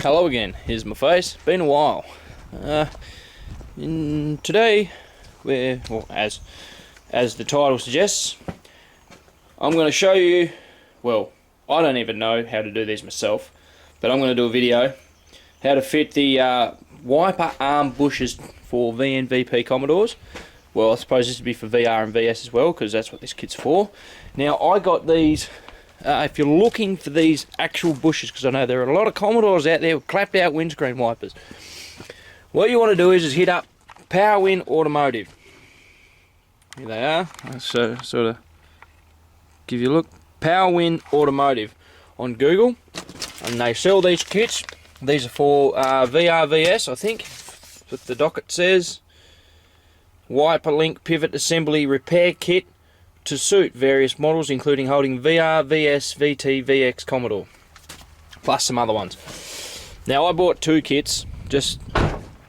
Hello again, here's my face. Been a while. Today, as the title suggests, I'm going to show you, well, I don't even know how to do these myself, but I'm going to do a video how to fit the wiper arm bushes for VNVP Commodores. Well, I suppose this would be for VR and VS as well, because that's what this kit's for. Now, I got these. If you're looking for these actual bushes, because I know there are a lot of Commodores out there with clapped out windscreen wipers, what you want to do is hit up PowerWin Automotive. Here they are. So sort of give you a look. PowerWin Automotive on Google, and they sell these kits. These are for VRVS, I think. That's what the docket says. Wiper link pivot assembly repair kit to suit various models, including holding VR, VS, VT, VX Commodore, plus some other ones. Now, I bought 2 kits just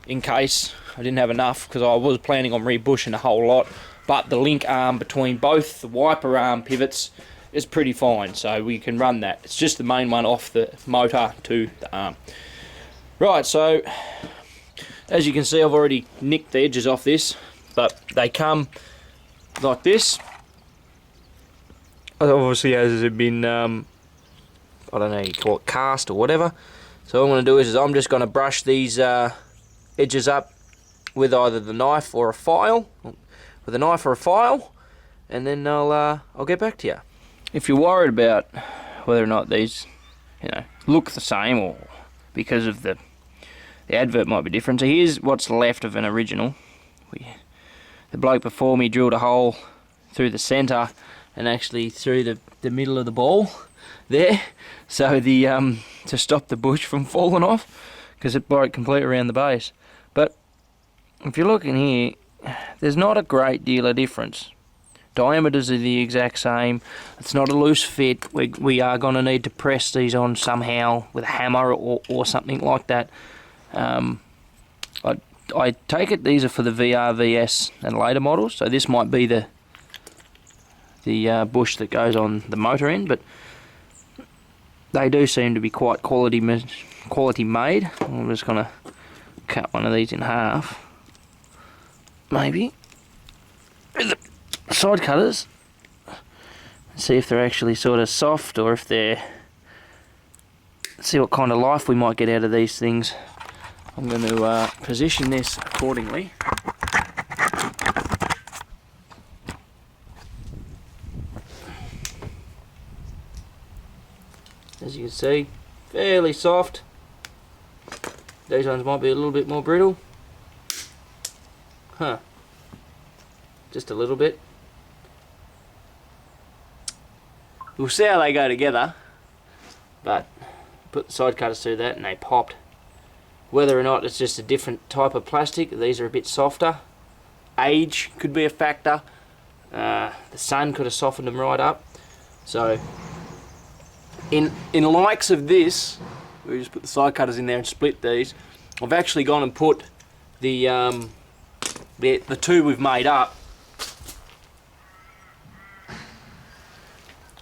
in case I didn't have enough, because I was planning on rebushing a whole lot, but the link arm between both the wiper arm pivots is pretty fine, so we can run that. It's just the main one off the motor to the arm. Right, so as you can see, I've already nicked the edges off this, but they come like this. Obviously, as it been, I don't know, you call it cast or whatever. So what I'm going to do is I'm just going to brush these edges up with either the knife or a file, and then I'll get back to you. If you're worried about whether or not these, look the same, or because of the advert might be different. So here's what's left of an original. The bloke before me drilled a hole through the centre and actually through the middle of the ball there, so the to stop the bush from falling off, because it broke completely around the base. But if you look in here, there's not a great deal of difference. Diameters are the exact same. It's not a loose fit. We are going to need to press these on somehow with a hammer or something like that. I take it these are for the VR, VS and later models, so this might be the bush that goes on the motor end, but they do seem to be quite quality made. I'm just going to cut one of these in half, maybe, with the side cutters, see if they're actually sort of soft, or if they're, see what kind of life we might get out of these things. I'm going to position this accordingly. As you can see, fairly soft. These ones might be a little bit more brittle. Just a little bit. We'll see how they go together, but put the side cutters through that and they popped. Whether or not it's just a different type of plastic, these are a bit softer. Age could be a factor. The sun could have softened them right up. So in likes of this, we just put the side cutters in there and split these. I've actually gone and put the 2 we've made up.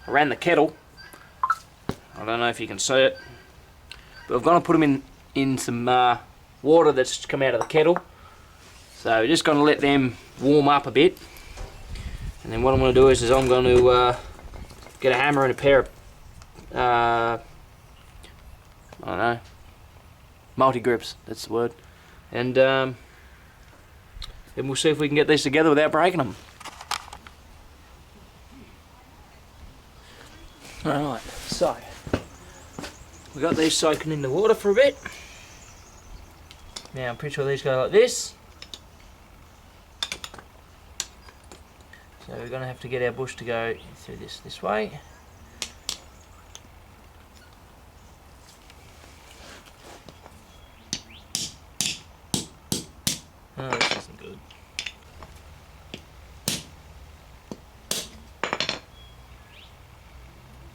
I ran the kettle. I don't know if you can see it, but I've gone and put them in some water that's come out of the kettle. So we're just going to let them warm up a bit, and then what I'm going to do is I'm going to get a hammer and a pair of I don't know, multi-grips, that's the word, and then we'll see if we can get these together without breaking them. Alright, so we got these soaking in the water for a bit. Now I'm pretty sure these go like this. So we're going to have to get our bush to go through this way. Oh, this isn't good.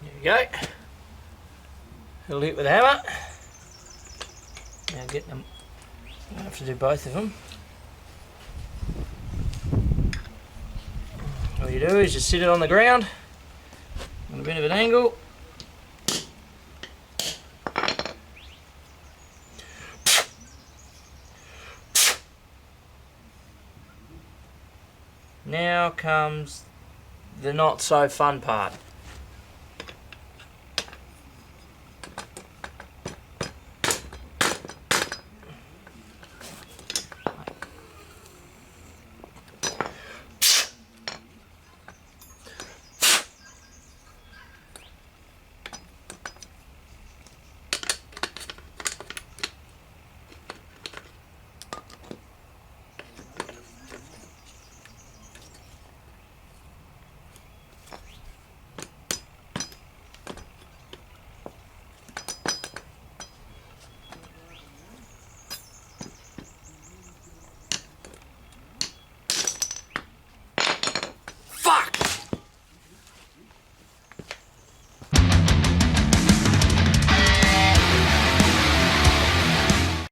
There we go. It'll hit with a hammer. Now get them. I have to do both of them. All you do is just sit it on the ground on a bit of an angle, Now comes the not so fun part.